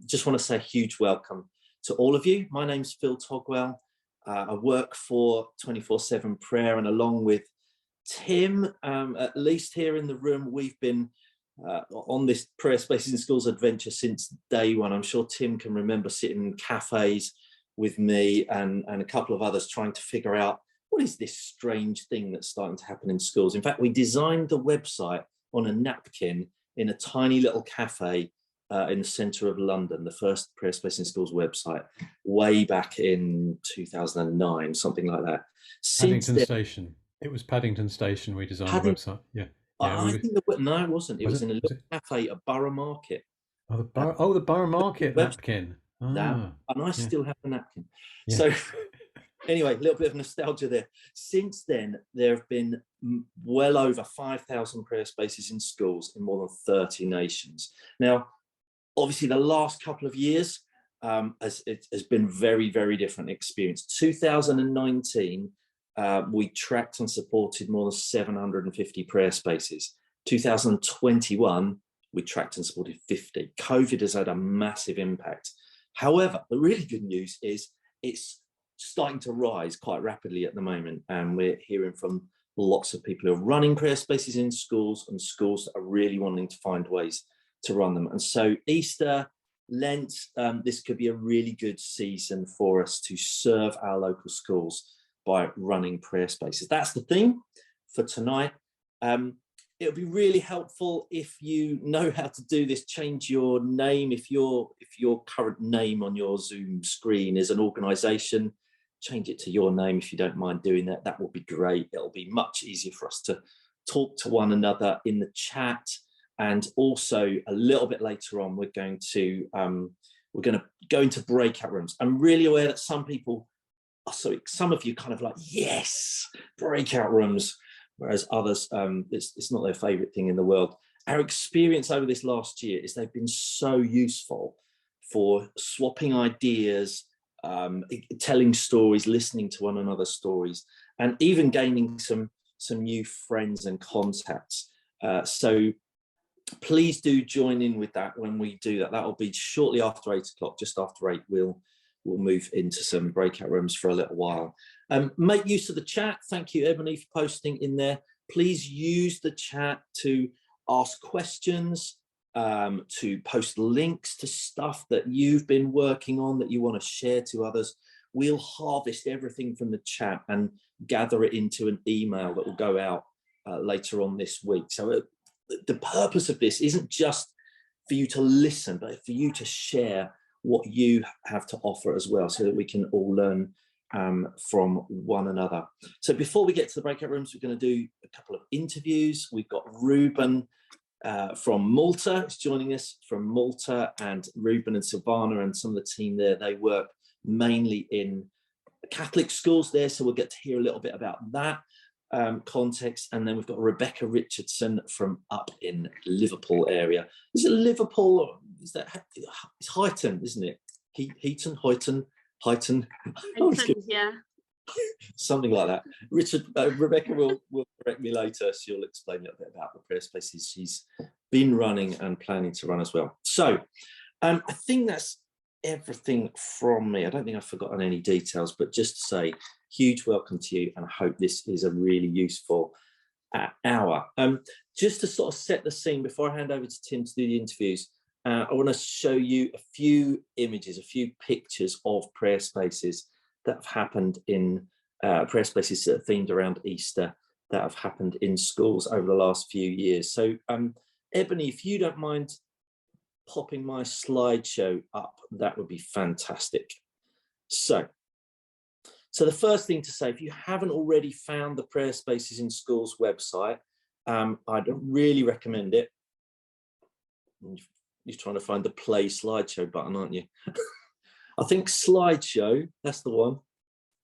just want to say a huge welcome to all of you. My name's Phil Togwell. I work for 24/7 Prayer, and along with Tim, at least here in the room, we've been on this Prayer Spaces in Schools adventure since day one. I'm sure Tim can remember sitting in cafes with me and a couple of others trying to figure out what is this strange thing that's starting to happen in schools. In fact, we designed the website on a napkin in a tiny little cafe in the centre of London, the first Prayer Spaces in Schools website, way back in 2009, something like that. Paddington Station. It was Paddington Station we designed the website. Yeah. I think no, it wasn't. It was in a little cafe at Borough Market. Oh, the Borough Market napkin. And I still have the napkin. Yeah. So anyway, a little bit of nostalgia there. Since then, there have been well over 5,000 prayer spaces in schools in more than 30 nations. Now, obviously, the last couple of years has been very, very different experience. 2019, we tracked and supported more than 750 prayer spaces. 2021, we tracked and supported 50. COVID has had a massive impact. However, the really good news is it's starting to rise quite rapidly at the moment, and we're hearing from lots of people who are running prayer spaces in schools and schools that are really wanting to find ways to run them. And so Easter, Lent, this could be a really good season for us to serve our local schools by running prayer spaces. That's the theme for tonight. It would be really helpful if you know how to do this. Change your name. If your current name on your Zoom screen is an organisation, change it to your name if you don't mind doing that. That will be great. It'll be much easier for us to talk to one another in the chat. And also a little bit later on, we're going to go into breakout rooms. I'm really aware that some of you kind of like, yes, breakout rooms, whereas others, it's not their favorite thing in the world. Our experience over this last year is they've been so useful for swapping ideas, telling stories, listening to one another's stories, and even gaining some new friends and contacts. So please do join in with that when we do that. That will be shortly after 8 o'clock, just after 8, we'll move into some breakout rooms for a little while. Make use of the chat. Thank you, Ebony, for posting in there. Please use the chat to ask questions, to post links to stuff that you've been working on that you want to share to others. We'll harvest everything from the chat and gather it into an email that will go out later on this week. So the purpose of this isn't just for you to listen, but for you to share what you have to offer as well, so that we can all learn from one another. So before we get to the breakout rooms, we're going to do a couple of interviews. We've got Ruben from Malta is joining us from Malta, and Ruben and Silvana and some of the team there, they work mainly in Catholic schools there, so we'll get to hear a little bit about that context. And then we've got Rebecca Richardson from up in Liverpool area. Is it Liverpool, or is that, it's Huyton, isn't it? Huyton, yeah, something like that. Rebecca will correct me later. She'll explain a little bit about the prayer spaces she's been running and planning to run as well. So I think that's everything from me. I don't think I've forgotten any details, but just to say huge welcome to you, and I hope this is a really useful hour. Just to sort of set the scene before I hand over to Tim to do the interviews, I want to show you a few images, a few pictures of prayer spaces that have happened in prayer spaces that are themed around Easter, that have happened in schools over the last few years. So Ebony, if you don't mind popping my slideshow up, that would be fantastic. So the first thing to say, if you haven't already found the Prayer Spaces in Schools website, I'd really recommend it. You're trying to find the play slideshow button, aren't you? I think slideshow, that's the one.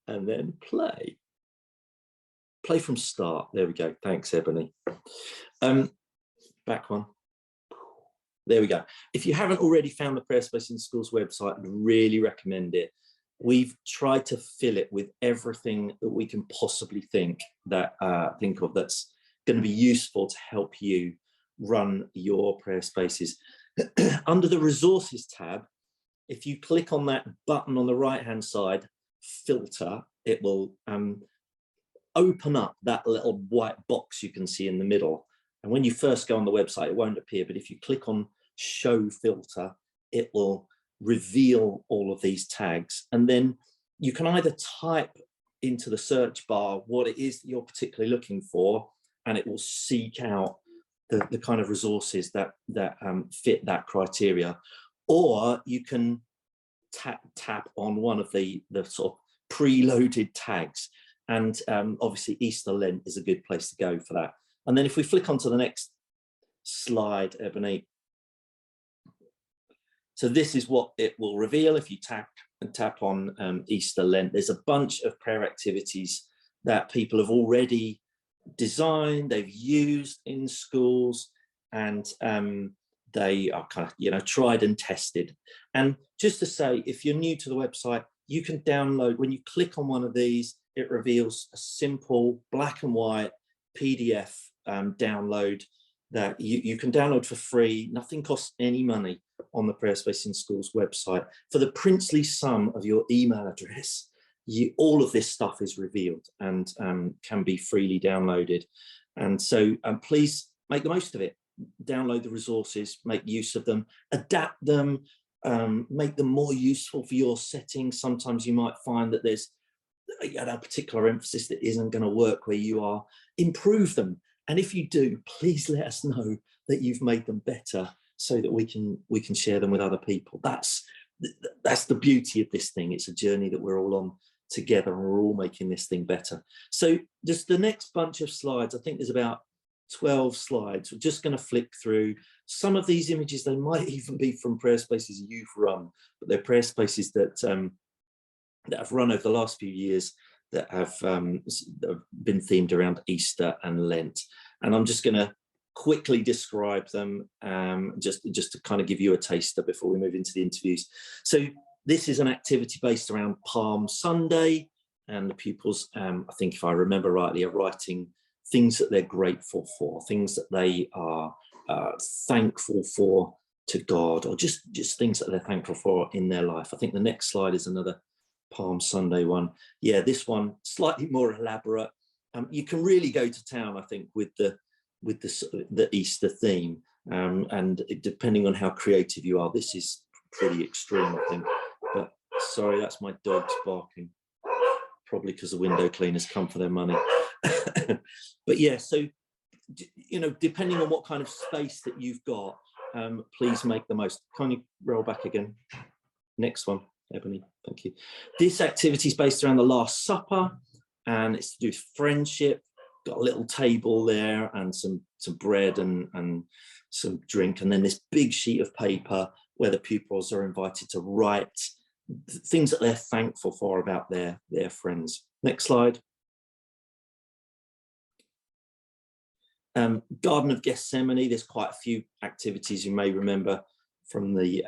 And then play. Play from start. There we go. Thanks, Ebony. Back one. There we go. If you haven't already found the Prayer Spaces in Schools website, I'd really recommend it. We've tried to fill it with everything that we can possibly think of that's going to be useful to help you run your prayer spaces. Under the resources tab, if you click on that button on the right-hand side, filter, it will open up that little white box you can see in the middle. And when you first go on the website, it won't appear, but if you click on show filter, it will reveal all of these tags. And then you can either type into the search bar what it is that you're particularly looking for, and it will seek out the kind of resources that fit that criteria, or you can tap on one of the sort of preloaded tags. And obviously Easter Lent is a good place to go for that. And then if we flick onto the next slide, Ebony. So this is what it will reveal if you tap on Easter Lent. There's a bunch of prayer activities that people have already designed, they've used in schools, and they are kind of, you know, tried and tested. And just to say, if you're new to the website, you can download, when you click on one of these, it reveals a simple black and white PDF download that you can download for free. Nothing costs any money on the Prayer Space in Schools website. For the princely sum of your email address, all of this stuff is revealed and can be freely downloaded. And so please make the most of it. Download the resources, make use of them, adapt them, make them more useful for your settings. Sometimes you might find that there's a particular emphasis that isn't going to work where you are. Improve them. And if you do, please let us know that you've made them better so that we can share them with other people. That's the beauty of this thing. It's a journey that we're all on together, and we're all making this thing better. So just the next bunch of slides, I think there's about 12 slides. We're just going to flick through some of these images. They might even be from prayer spaces you've run, but they're prayer spaces that have run over the last few years that have been themed around Easter and Lent. And I'm just going to quickly describe them just to kind of give you a taster before we move into the interviews. So this is an activity based around Palm Sunday, and the pupils, I think if I remember rightly, are writing things that they're grateful for, things that they are thankful for to God, or just things that they're thankful for in their life. I think the next slide is another Palm Sunday one. Yeah, this one slightly more elaborate. You can really go to town, I think, with the Easter theme, and depending on how creative you are, this is pretty extreme, I think. But sorry, that's my dogs barking, probably because the window cleaners come for their money. But yeah, so you know, depending on what kind of space that you've got, please make the most. Can you roll back again? Next one, Ebony, thank you. This activity is based around the Last Supper, and it's to do with friendship. Got a little table there and some bread and some drink, and then this big sheet of paper where the pupils are invited to write things that they're thankful for about their friends. Next slide. Garden of Gethsemane. There's quite a few activities you may remember from the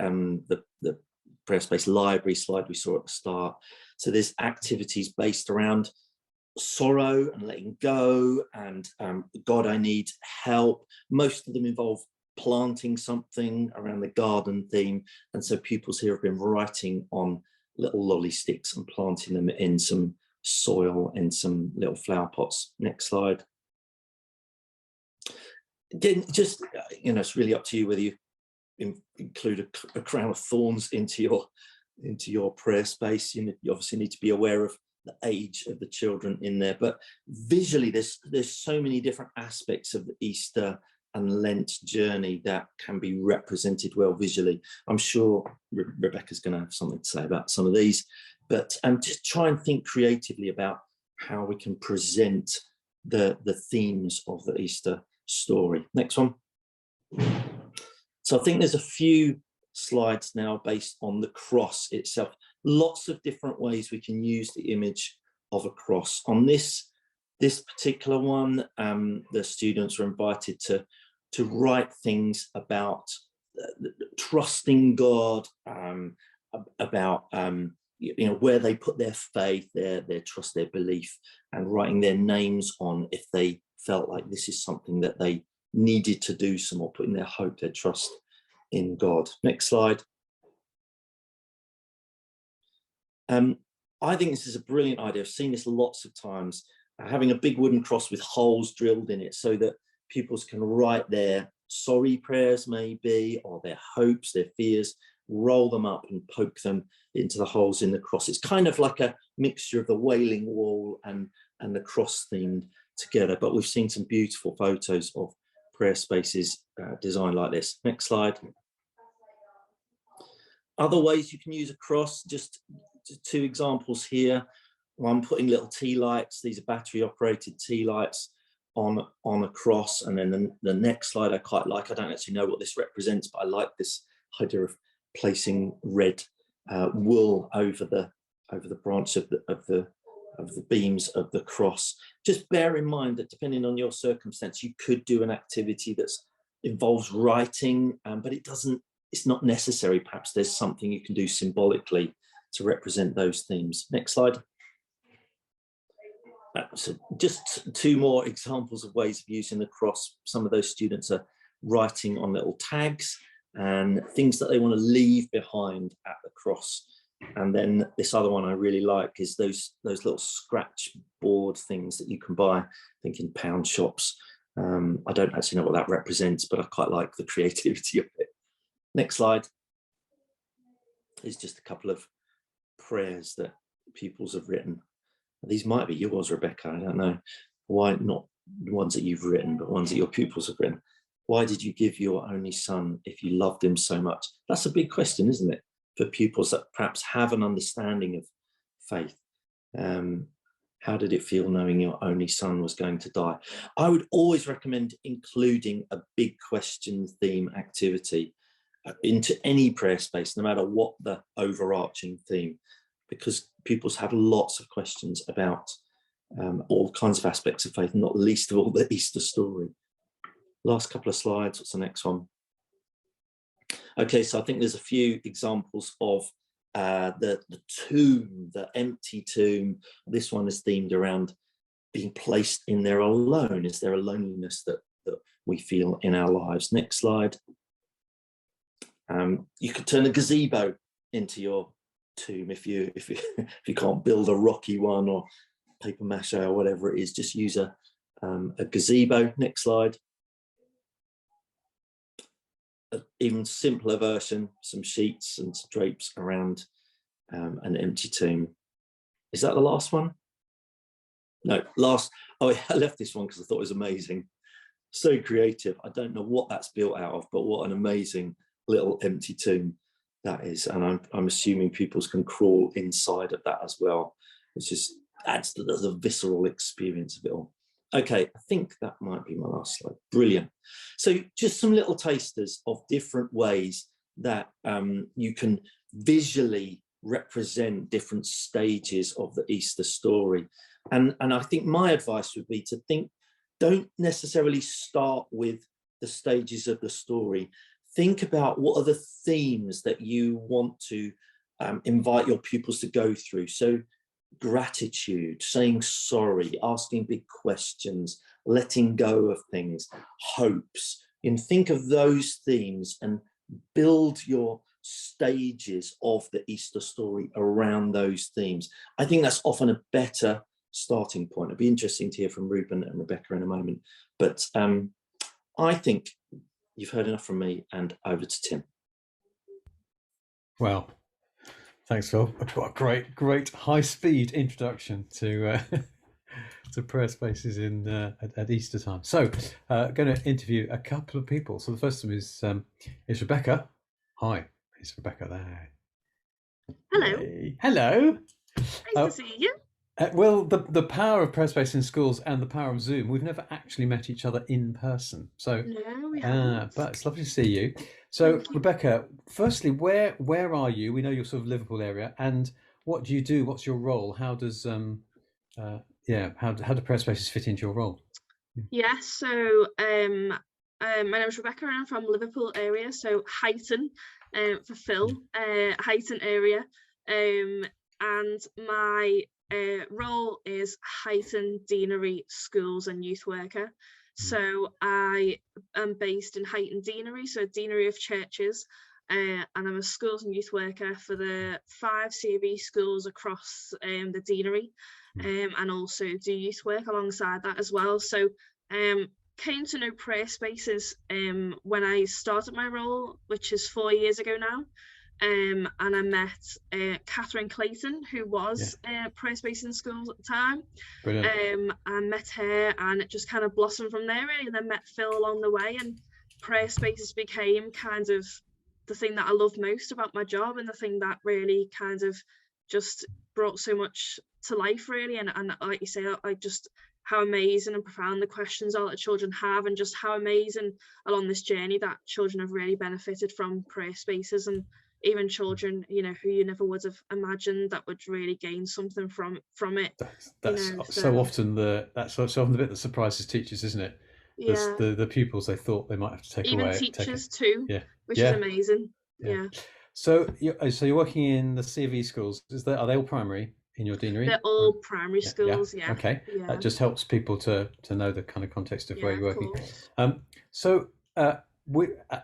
Prayer Space Library slide we saw at the start. So there's activities based around sorrow and letting go, and God, I need help. Most of them involve planting something around the garden theme, and so pupils here have been writing on little lolly sticks and planting them in some soil in some little flower pots. Next slide. Again, just, you know, it's really up to you whether you include a crown of thorns into your prayer space. You obviously need to be aware of the age of the children in there, but visually there's so many different aspects of the Easter and Lent journey that can be represented well visually. I'm sure Rebecca's going to have something to say about some of these, but just try and think creatively about how we can present the themes of the Easter story. Next one. So I think there's a few slides now based on the cross itself. Lots of different ways we can use the image of a cross. On this particular one, the students were invited to write things about trusting God, about you know, where they put their faith, their trust, their belief, and writing their names on if they felt like this is something that they needed to do some more, putting their hope, their trust in God. Next slide. I think this is a brilliant idea. I've seen this lots of times, having a big wooden cross with holes drilled in it so that pupils can write their sorry prayers maybe, or their hopes, their fears, roll them up and poke them into the holes in the cross. It's kind of like a mixture of the Wailing Wall and the cross themed together, but we've seen some beautiful photos of prayer spaces designed like this. Next slide. Other ways you can use a cross, just 2 examples here. One, putting little tea lights. These are battery operated tea lights on a cross. And then the next slide I quite like. I don't actually know what this represents, but I like this idea of placing red wool over the branch of the beams of the cross. Just bear in mind that depending on your circumstance, you could do an activity that involves writing, but it's not necessary. Perhaps there's something you can do symbolically to represent those themes. Next slide. So just 2 more examples of ways of using the cross. Some of those students are writing on little tags and things that they want to leave behind at the cross. And then this other one I really like is those little scratch board things that you can buy, I think in pound shops. I don't actually know what that represents, but I quite like the creativity of it. Next slide is just a couple of prayers that pupils have written. These might be yours, Rebecca, I don't know. Why not the ones that you've written, but ones that your pupils have written? Why did you give your only son if you loved him so much? That's a big question, isn't it? For pupils that perhaps have an understanding of faith. How did it feel knowing your only son was going to die? I would always recommend including a big question theme activity into any prayer space, no matter what the overarching theme, because pupils have lots of questions about all kinds of aspects of faith, not least of all the Easter story. Last couple of slides. What's the next one? Okay, so I think there's a few examples of the tomb, the empty tomb. This one is themed around being placed in there alone. Is there a loneliness that we feel in our lives? Next slide. You could turn a gazebo into your tomb if you can't build a rocky one or paper mache or whatever it is. Just use a gazebo. Next slide. An even simpler version, some sheets and some drapes around an empty tomb. Is that the last one? No, last. Oh, I left this one because I thought it was amazing. So creative. I don't know what that's built out of, but what an amazing little empty tomb that is. And I'm assuming pupils can crawl inside of that as well, which just adds to the visceral experience of it all. Okay, I think that might be my last slide. Brilliant. So just some little tasters of different ways that you can visually represent different stages of the Easter story. And I think my advice would be to think, don't necessarily start with the stages of the story. Think about what are the themes that you want to invite your pupils to go through. So gratitude, saying sorry, asking big questions, letting go of things, hopes. And think of those themes and build your stages of the Easter story around those themes. I think that's often a better starting point. It'd be interesting to hear from Ruben and Rebecca in a moment. But I think you've heard enough from me, and over to Tim. Well, thanks, Phil. I've got a great high-speed introduction to to prayer spaces in at Easter time. So, going to interview a couple of people. So the first one is Rebecca. Hi, it's Rebecca there. Hello. Yay. Hello. Nice to see you. Well, the power of prayer space in schools and the power of Zoom. We've never actually met each other in person. So no, we haven't. But it's lovely to see you. So Rebecca, firstly, where are you? We know you're sort of Liverpool area, and what do you do? What's your role? How does how do prayer spaces fit into your role? Yeah, so my name is Rebecca and I'm from Liverpool area, so Huyton for Phil, Huyton area, and my role is Huyton Deanery Schools and Youth Worker. So I am based in Huyton Deanery, so Deanery of Churches, and I'm a schools and youth worker for the 5 CB schools across the deanery, and also do youth work alongside that as well. So came to know prayer spaces when I started my role, which is 4 years ago now. And I met Catherine Clayton, who was prayer space in schools at the time. Brilliant. I met her, and it just kind of blossomed from there really, and then met Phil along the way, and prayer spaces became kind of the thing that I love most about my job, and the thing that really kind of just brought so much to life really. And like you say, I just how amazing and profound the questions are that children have, and just how amazing along this journey that children have really benefited from prayer spaces, and even children, you know, who you never would have imagined that would really gain something from it. That's you know, so often the bit that surprises teachers, isn't it? Yeah. The pupils they thought they might have to take even away. teachers too, Yeah. which is amazing. Yeah. So you're working in the CV schools. Are they all primary in your deanery? They're all primary schools. Yeah. Okay. Yeah. That just helps people to know the kind of context of where you're working. So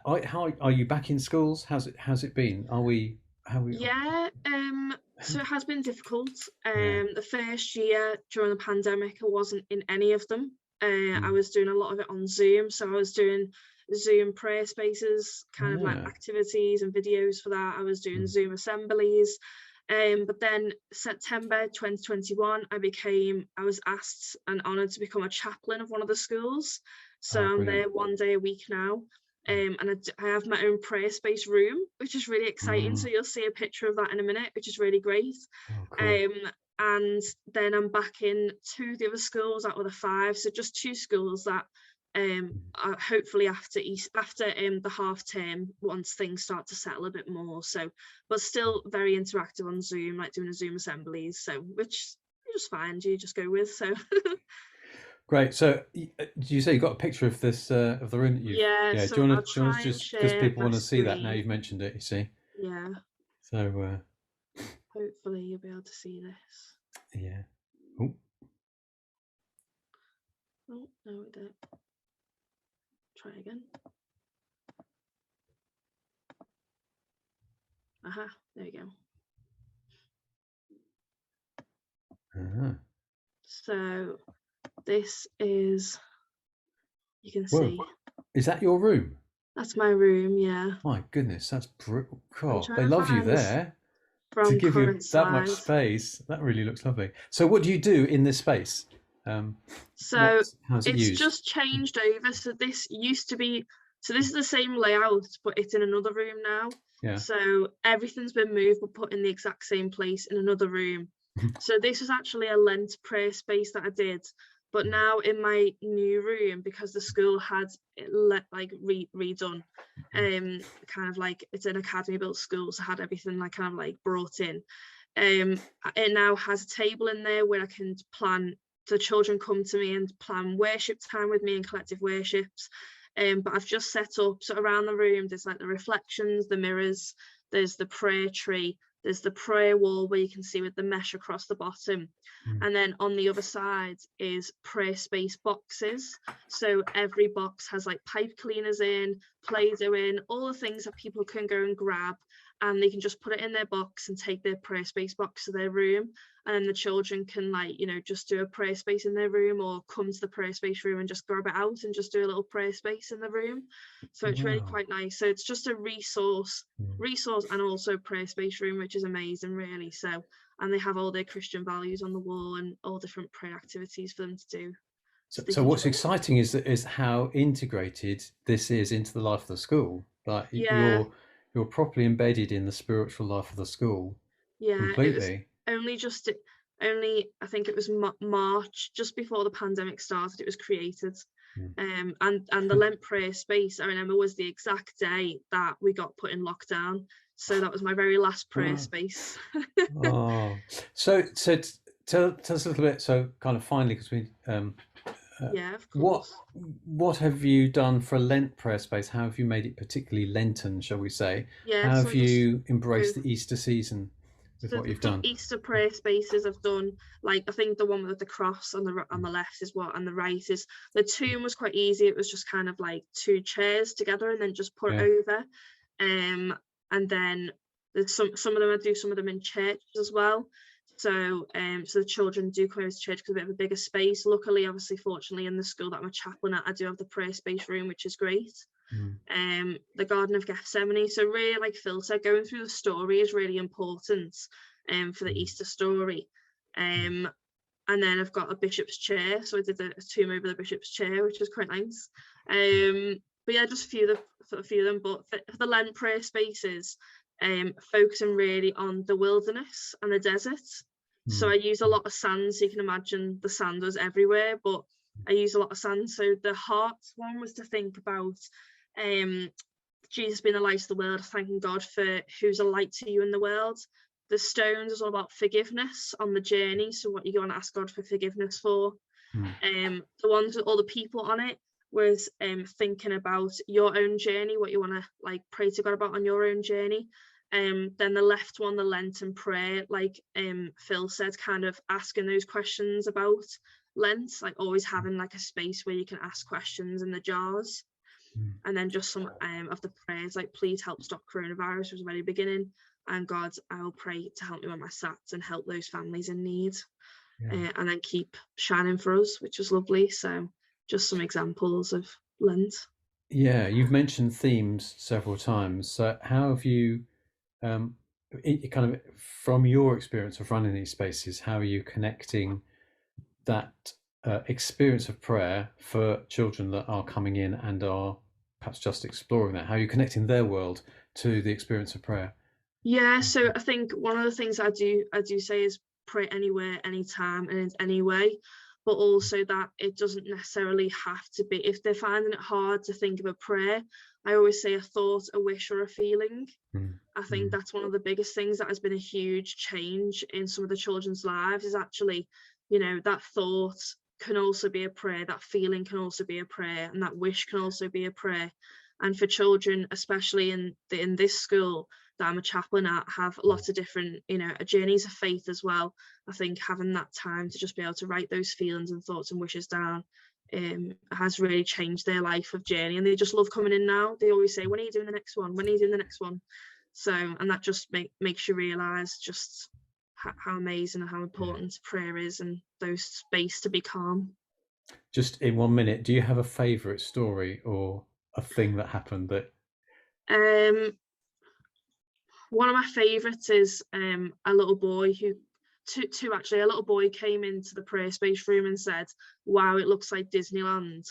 how are you back in schools? How's it been? Yeah, so it has been difficult. The first year during the pandemic, I wasn't in any of them. I was doing a lot of it on Zoom, so I was doing Zoom prayer spaces, kind of like activities and videos for that. I was doing Zoom assemblies. But then September 2021, I was asked and honoured to become a chaplain of one of the schools. So I'm there 1 day a week now. And I have my own prayer space room, which is really exciting. So you'll see a picture of that in a minute, which is really great. Cool. And then I'm back in 2 of the other schools out of the 5, so just 2 schools that hopefully after the half term, once things start to settle a bit more. So, but still very interactive on Zoom, like doing a Zoom assemblies. So, which you just find you just go with. So. Great. So, did you say you got a picture of this of the room that you? Yeah. So do you want to just, because people want to see that now you've mentioned it, you see? Yeah. So. Hopefully you'll be able to see this. Yeah. Oh. Oh no, it didn't. Try again. Aha, there we go. So this is, you can see. Is that your room? That's my room, yeah. My goodness, that's cool. They love you there. To give you that much space, that really looks lovely. So what do you do in this space? So it's just changed over. So this used to be, so this is the same layout, but it's in another room now. Yeah. So everything's been moved but put in the exact same place in another room. So this was actually a Lent prayer space that I did, but now in my new room, because the school had it redone, kind of like it's an academy built school, so had everything like kind of like brought in. It now has a table in there where I can plan. So children come to me and plan worship time with me and collective worships. But I've just set up, so around the room there's like the reflections, the mirrors, there's the prayer tree, there's the prayer wall where you can see with the mesh across the bottom. And then on the other side is prayer space boxes. So every box has like pipe cleaners in, Play-Doh in, all the things that people can go and grab, and they can just put it in their box and take their prayer space box to their room. And then the children can, like, you know, just do a prayer space in their room, or come to the prayer space room and just grab it out and just do a little prayer space in the room. So it's really quite nice. So it's just a resource and also prayer space room, which is amazing, really. So, and they have all their Christian values on the wall and all different prayer activities for them to do. So what's exciting is how integrated this is into the life of the school. Like you're properly embedded in the spiritual life of the school. Yeah, completely. Only I think it was March, just before the pandemic started, it was created. And the Lent prayer space, I remember, was the exact day that we got put in lockdown. So that was my very last prayer space. So tell us a little bit. So kind of finally, because we yeah, of course. What have you done for a Lent prayer space? How have you made it particularly Lenten, shall we say? Yeah, how have you embraced the Easter season with what you've done? Easter prayer spaces I've done, like I think the one with the cross on the left is what, and the right is the tomb was quite easy. It was just kind of like 2 chairs together and then just put it over. and then there's some of them I do some of them in churches as well. So so the children do come over to church because a bit of a bigger space. Luckily, obviously, fortunately, in the school that I'm a chaplain at, I do have the prayer space room, which is great. The Garden of Gethsemane. So really, like Phil said, going through the story is really important for the Easter story. And then I've got a bishop's chair, so I did a tomb over the bishop's chair, which was quite nice. But yeah, just a few of them. But for the Lent prayer spaces, focusing really on the wilderness and the desert. So I use a lot of sand, so you can imagine the sand was everywhere, but I use a lot of sand. So the heart one was to think about Jesus being the light of the world, thanking God for who's a light to you in the world. The stones is all about forgiveness on the journey, so what you're going to ask God for forgiveness for. The ones with all the people on it was thinking about your own journey, what you want to like pray to God about on your own journey. Then the left one, the Lenten prayer, like Phil said, kind of asking those questions about Lent, like always having like a space where you can ask questions in the jars. And then just some of the prayers, like please help stop coronavirus was the very beginning, and God, I will pray to help me with my SATs and help those families in need. And then keep shining for us, which was lovely. So just some examples of Lent. Yeah, you've mentioned themes several times. So how have you kind of from your experience of running these spaces, how are you connecting that experience of prayer for children that are coming in and are perhaps just exploring that? How are you connecting their world to the experience of prayer? Yeah, so I think one of the things I do say is pray anywhere, anytime, and in any way, but also that it doesn't necessarily have to be, if they're finding it hard to think of a prayer, I always say a thought, a wish, or a feeling. I think that's one of the biggest things that has been a huge change in some of the children's lives, is actually, you know, that thought can also be a prayer, that feeling can also be a prayer, and that wish can also be a prayer. And for children, especially in this school that I'm a chaplain at, have lots of different, you know, journeys of faith as well. I think having that time to just be able to write those feelings and thoughts and wishes down has really changed their life of journey, and they just love coming in now. They always say, when are you doing the next one? When are you doing the next one? So, and that just makes you realise just how amazing and how important prayer is, and those space to be calm. Just in 1 minute, do you have a favourite story or a thing that happened that? One of my favourites is a little boy who, two actually, a little boy came into the prayer space room and said, wow, it looks like Disneyland,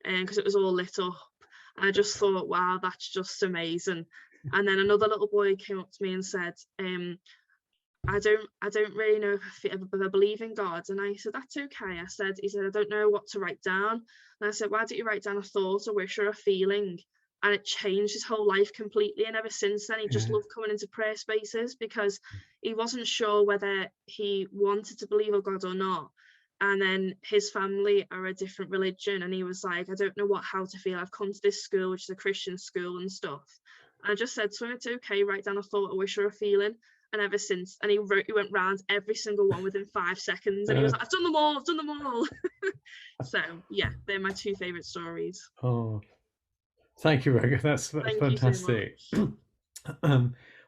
because it was all lit up. And I just thought, wow, that's just amazing. And then another little boy came up to me and said, I don't really know if I believe in God. And I said, that's okay. He said, I don't know what to write down. And I said, why don't you write down a thought, a wish, or a feeling? And it changed his whole life completely. And ever since then, he just loved coming into prayer spaces, because he wasn't sure whether he wanted to believe in God or not. And then his family are a different religion, and he was like, I don't know how to feel. I've come to this school, which is a Christian school and stuff. And I just said to him, it's okay, write down a thought, a wish, or a feeling. And ever since, and he went round every single one within 5 seconds, and he was like, I've done them all. So yeah, they're my two favourite stories. Oh, thank you, Rebecca. That's fantastic. You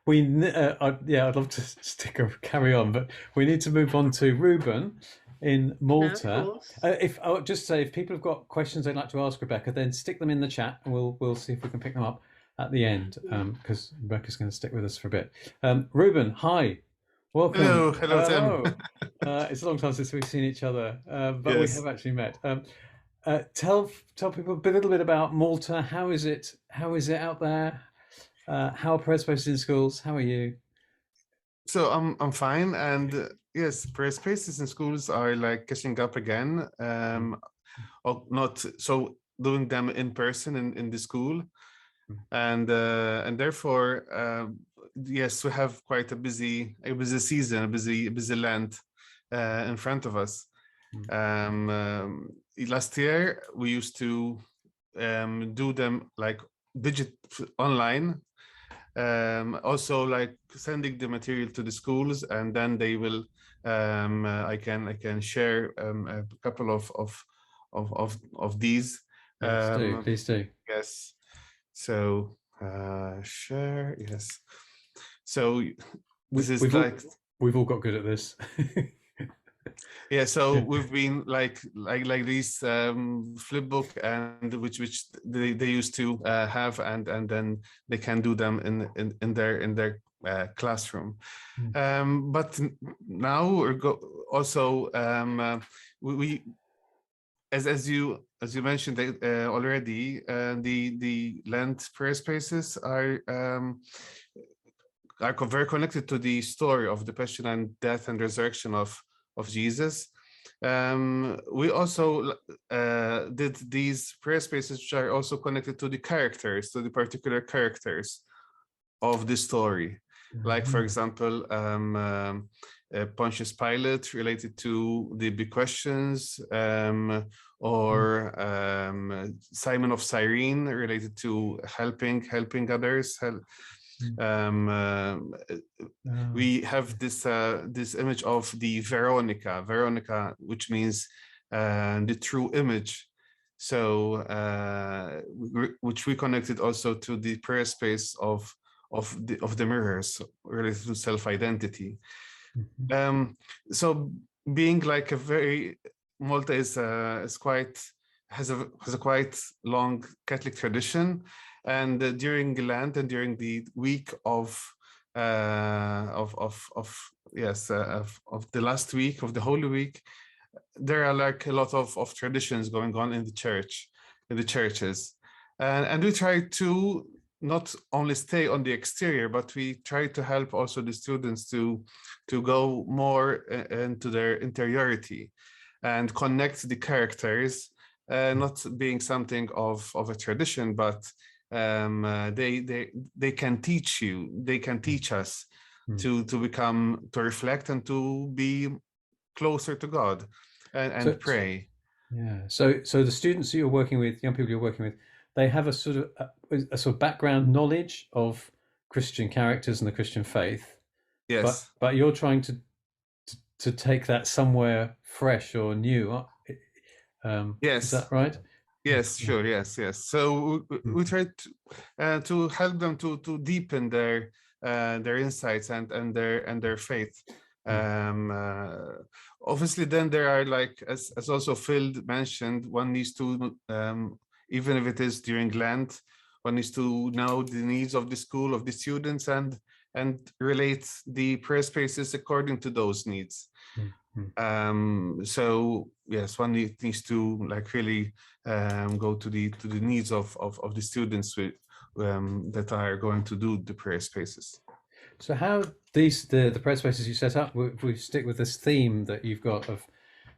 so I'd love to carry on, but we need to move on to Ruben in Malta. If I'll just say, if people have got questions they'd like to ask Rebecca, then stick them in the chat, and we'll see if we can pick them up at the end, because Rebecca's going to stick with us for a bit. Ruben, hi, welcome. Hello. It's a long time since we've seen each other, but we have actually met. Tell people a little bit about Malta. How is it out there? How are prayer spaces in schools? How are you? So I'm fine, and yes, prayer spaces in schools are like catching up again. Or not so doing them in person in the school, and therefore yes, we have quite a busy season, a busy Lent in front of us. Last year we used to do them like online, also like sending the material to the schools, and then they will I can share a couple of these. Please do. Yes. So Share, yes. So this is we've like we've all got good at this. yeah. So we've been like these flip book and which they used to have, and then they can do them in their classroom. But now we're also we as you mentioned already, the Lent prayer spaces are very connected to the story of the passion and death and resurrection of Jesus. We also did these prayer spaces which are also connected to the characters, to the particular characters of the story. Like, for example, Pontius Pilate related to the big questions, or Simon of Cyrene related to helping others. We have this image of the Veronica, which means the true image. So which we connected also to the prayer space of the mirrors related to self-identity. So being like a very Malta is quite has a quite long Catholic tradition, and during Lent and during the week of the last week of the Holy Week, there are like a lot of traditions going on in the churches, and we try to not only stay on the exterior, but we try to help also the students to go more into their interiority and connect the characters, not being something of a tradition, but they can teach you, they can teach us to reflect and to be closer to God and pray. Yeah. So the students you're working with, young people you're working with, they have a sort of background knowledge of Christian characters and the Christian faith. Yes. But you're trying to take that somewhere fresh or new. Yes. Is that right? Yes, sure. Yes. So we try to help them to deepen their insights and their faith. Obviously, then there are, like as also Phil mentioned, one needs to even if it is during Lent, one needs to know the needs of the school, of the students, and relate the prayer spaces according to those needs. So yes, one needs to like really go to the needs of the students that are going to do the prayer spaces. So how the prayer spaces you set up, we stick with this theme that you've got of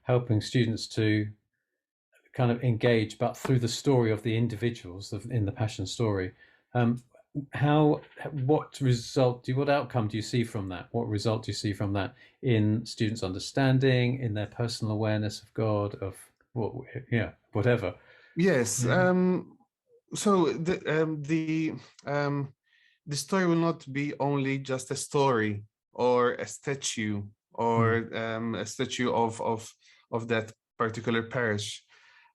helping students to kind of engage, but through the story of the individuals in the Passion story. What outcome do you see from that? What result do you see from that in students' understanding, in their personal awareness of God, of whatever? Yes. So the story will not be only just a story or a statue or a statue of that particular parish,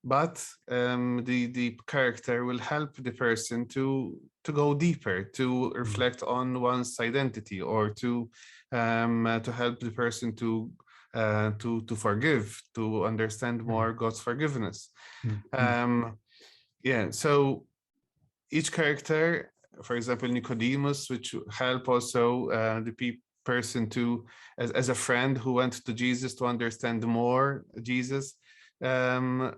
but the character will help the person to go deeper, to reflect on one's identity, or to help the person to forgive, to understand more God's forgiveness. So each character, for example, Nicodemus, which help also the person to, as a friend who went to Jesus to understand more Jesus. And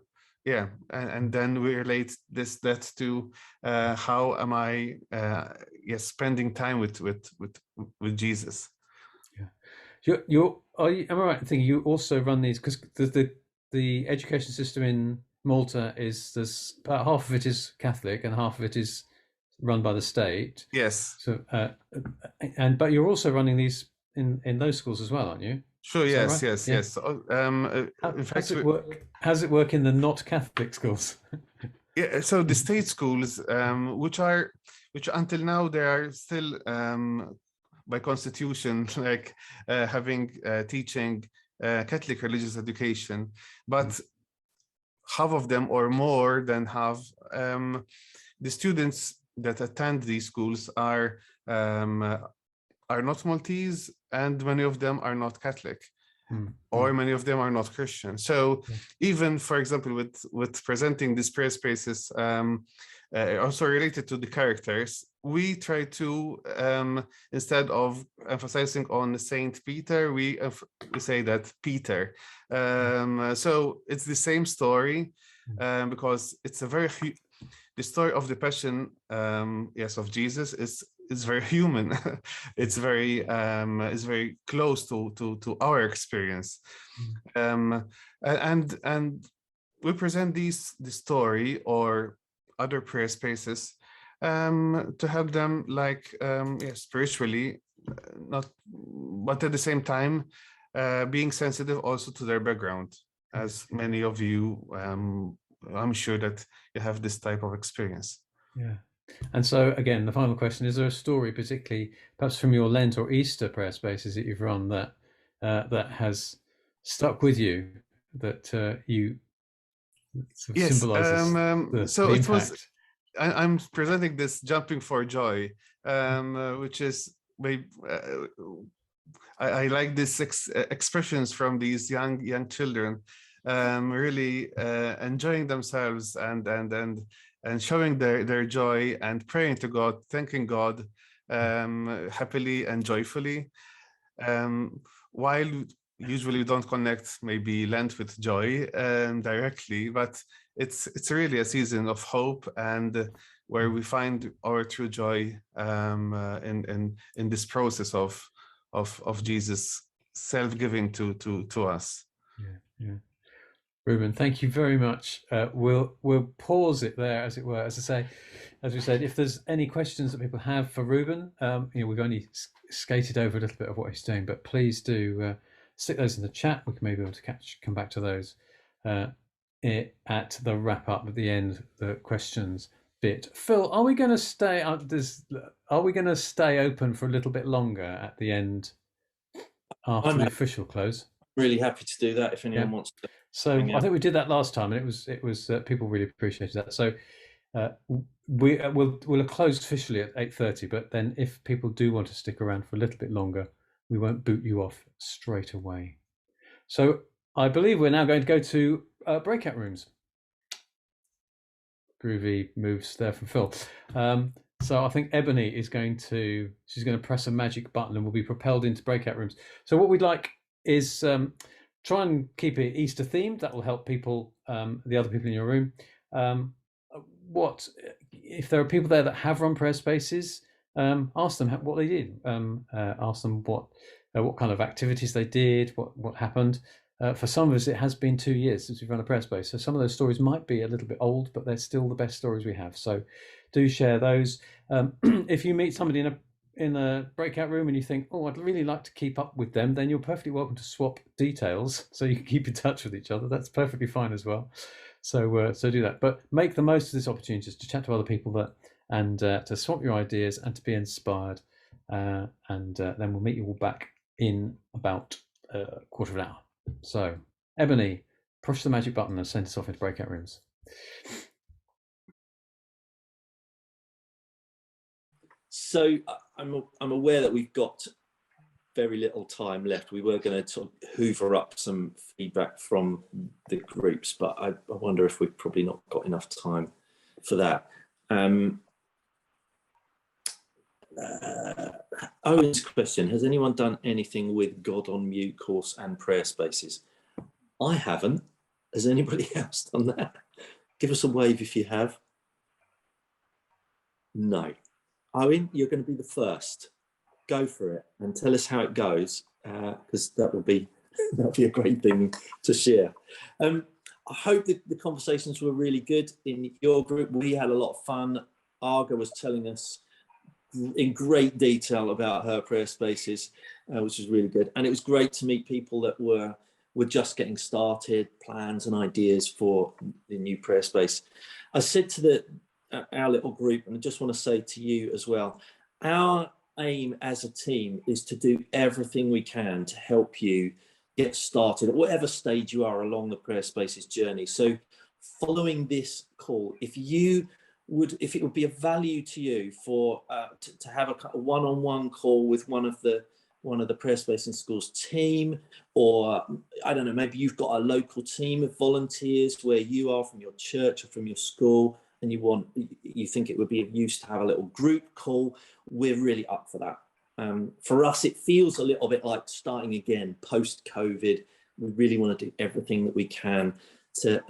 then we relate that to how am I spending time with Jesus. Am I right in thinking you also run these, because the education system in Malta there's about half of it is Catholic and half of it is run by the state. Yes. So but you're also running these in those schools as well, aren't you? Sure. Yes. Right? Yes. In fact, how does it work in the not Catholic schools? Yeah. So the state schools, which until now they are still by constitution like having teaching Catholic religious education, but half of them or more than half, the students that attend these schools are not Maltese, and many of them are not Catholic, or many of them are not Christian. So even, for example, with presenting these prayer spaces, also related to the characters, we try to, instead of emphasizing on Saint Peter, we say that Peter. So it's the same story, because it's a the story of the Passion, of Jesus is very human. It's very close to our experience, and we present the story or other prayer spaces to help them, like spiritually, not, but at the same time being sensitive also to their background, as many of you, I'm sure that you have this type of experience. Yeah. And so again, the final question: is there a story, particularly perhaps from your Lent or Easter prayer spaces that you've run, that that has stuck with you, that you sort of symbolizes so the it impact? was, I'm presenting this jumping for joy, which is I like these expressions from these young children, really enjoying themselves and showing their joy and praying to God, thanking God happily and joyfully. While usually we don't connect maybe Lent with joy directly, but it's really a season of hope, and where we find our true joy in this process of Jesus self-giving to us. Yeah. Ruben, thank you very much. We'll pause it there, as it were. As we said, if there's any questions that people have for Ruben, we've only skated over a little bit of what he's doing, but please do stick those in the chat. We can maybe be able to come back to those at the wrap up at the end, the questions bit. Phil, are we going to stay? Are we going to stay open for a little bit longer at the end after the official close? Really happy to do that if anyone wants to. So I think we did that last time, and it was people really appreciated that. So we'll have closed officially at 8:30, but then if people do want to stick around for a little bit longer, we won't boot you off straight away. So I believe we're now going to go to breakout rooms. Groovy moves there from Phil. So I think Ebony she's going to press a magic button and we'll be propelled into breakout rooms. So what we'd like is try and keep it Easter themed. That will help people, the other people in your room. What if there are people there that have run prayer spaces? Ask them what they did. Ask them what kind of activities they did. What happened. For some of us, it has been 2 years since we've run a prayer space. So some of those stories might be a little bit old, but they're still the best stories we have. So do share those. If you meet somebody in a breakout room and you think, oh, I'd really like to keep up with them, then you're perfectly welcome to swap details so you can keep in touch with each other. That's perfectly fine as well. So do that, but make the most of this opportunity just to chat to other people and to swap your ideas and to be inspired. And then we'll meet you all back in about a quarter of an hour. So Ebony, push the magic button and send us off into breakout rooms. So I'm aware that we've got very little time left. We were going to sort of hoover up some feedback from the groups, but I wonder if we've probably not got enough time for that. Owen's question: has anyone done anything with God on Mute course and prayer spaces? I haven't. Has anybody else done that? Give us a wave if you have. No. Owen, you're going to be the first. Go for it and tell us how it goes, because that'll be a great thing to share. I hope that the conversations were really good in your group. We had a lot of fun. Arga was telling us in great detail about her prayer spaces, which was really good. And it was great to meet people that were just getting started, plans and ideas for the new prayer space. I said to our little group, and I just want to say to you as well, our aim as a team is to do everything we can to help you get started at whatever stage you are along the prayer spaces journey. So following this call, if you if it would be of value to you for to have a one-on-one call with one of the Prayer Space in Schools team, or I don't know, maybe you've got a local team of volunteers where you are from your church or from your school, and you think it would be of use to have a little group call, we're really up for that. For us, it feels a little bit like starting again post-COVID. We really want to do everything that we can to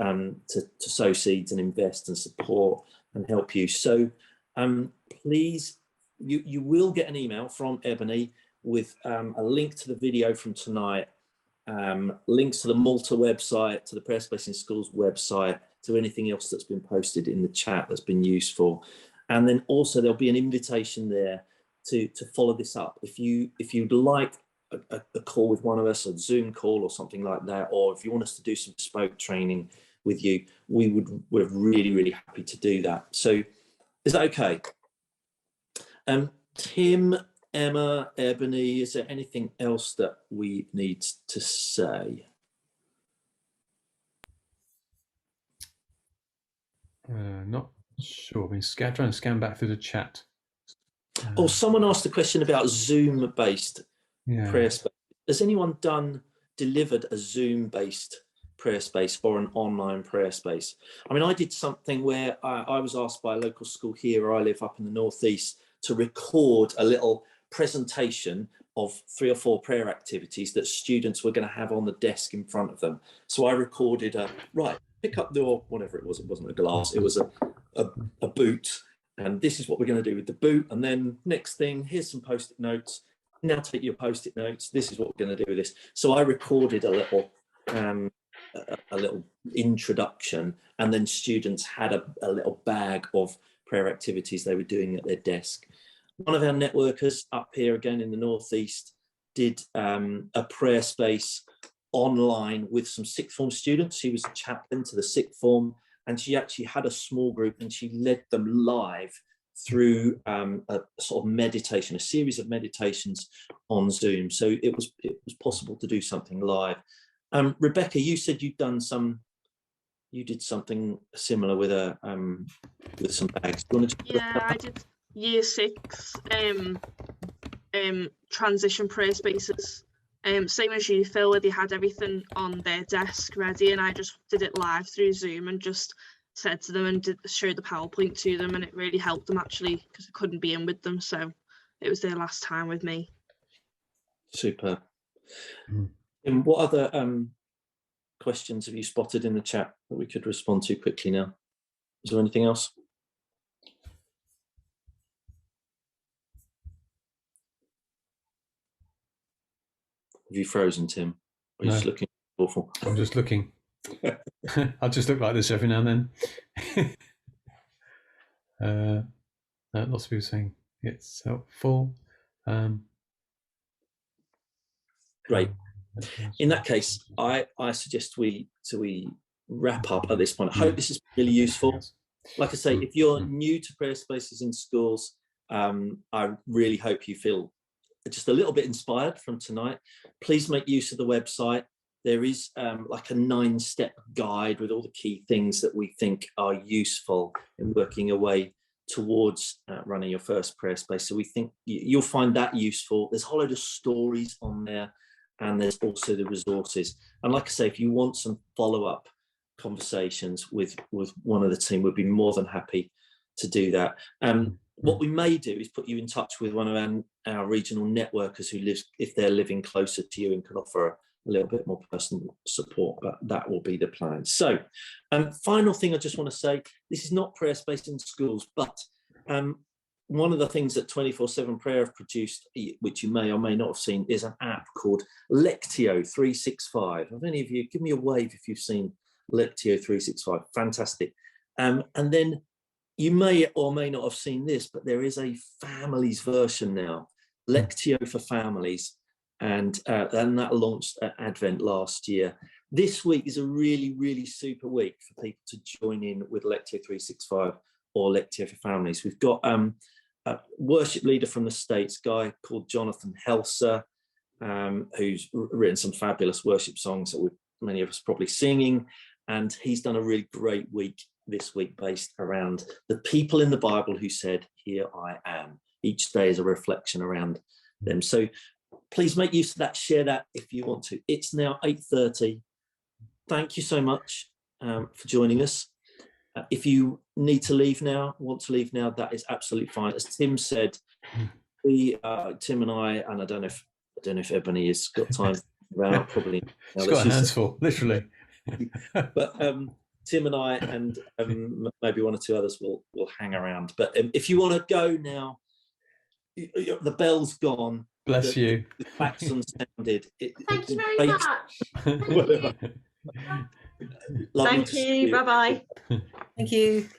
sow seeds and invest and support and help you. So please, you will get an email from Ebony with a link to the video from tonight, links to the Malta website, to the Prayer Space in Schools website, to anything else that's been posted in the chat that's been useful. And then also there'll be an invitation there to follow this up. If you'd like a call with one of us, a Zoom call or something like that, or if you want us to do some bespoke training with you, we're really, really happy to do that. So is that okay? Tim, Emma, Ebony, is there anything else that we need to say? Not sure. I mean, trying to scan back through the chat. Someone asked a question about Zoom-based prayer space. Has anyone delivered a Zoom-based prayer space or an online prayer space? I mean, I did something where I was asked by a local school here where I live up in the northeast to record a little presentation of 3 or 4 prayer activities that students were going to have on the desk in front of them. So I recorded pick up the, or whatever it wasn't a glass, it was a boot, and this is what we're going to do with the boot, and then next thing, here's some post-it notes, now take your post-it notes, this is what we're going to do with this. So I recorded a little introduction, and then students had a little bag of prayer activities they were doing at their desk. One of our networkers up here again in the northeast did a prayer space online with some sixth form students. She was a chaplain to the sixth form, and she actually had a small group and she led them live through a sort of meditation, a series of meditations on Zoom. So it was possible to do something live. Rebecca, you said you did something similar with some bags. Do you want to Yeah, I did year 6 transition prayer spaces. Same as you, Phil, where they had everything on their desk ready, and I just did it live through Zoom and just said to them and showed the PowerPoint to them, and it really helped them actually because I couldn't be in with them. So it was their last time with me. Super. And what other questions have you spotted in the chat that we could respond to quickly now? Is there anything else? Have you frozen, Tim? Or are you just looking awful? I'm just looking. I'll just look like this every now and then. Lots of people saying it's helpful. Great. In that case, I suggest we wrap up at this point. I hope this is really useful. Like I say, if you're new to prayer spaces in schools, I really hope you feel just a little bit inspired from tonight. Please make use of the website. There is like a 9-step guide with all the key things that we think are useful in working your way towards running your first prayer space. So we think you'll find that useful. There's a whole load of stories on there, and there's also the resources. And like I say, if you want some follow-up conversations with one of the team, we'd be more than happy to do that. What we may do is put you in touch with one of our regional networkers who lives, if they're living closer to you, and can offer a little bit more personal support, but that will be the plan. So final thing I just want to say, this is not prayer space in schools, but one of the things that 24/7 Prayer have produced, which you may or may not have seen, is an app called Lectio 365. Have any of you, give me a wave if you've seen Lectio 365, fantastic. And then you may or may not have seen this, but there is a families version now, Lectio for Families, and that launched at Advent last year. This week is a really, really super week for people to join in with Lectio 365 or Lectio for Families. We've got a worship leader from the States, a guy called Jonathan Helser, who's written some fabulous worship songs that many of us probably singing, and he's done a really great week this week based around the people in the Bible who said, "Here I am." Each day is a reflection around them. So please make use of that. Share that if you want to. It's now 8:30. Thank you so much for joining us. If you need to leave now, want to leave now, that is absolutely fine. As Tim said, Tim and I don't know if Ebony has got time. Probably. She's got a handful, literally. But Tim and I and maybe one or two others will hang around. But if you want to go now, the bell's gone. Bless you. The klaxon sounded. Thank you very much. Lovely Thank you. Bye bye. Thank you.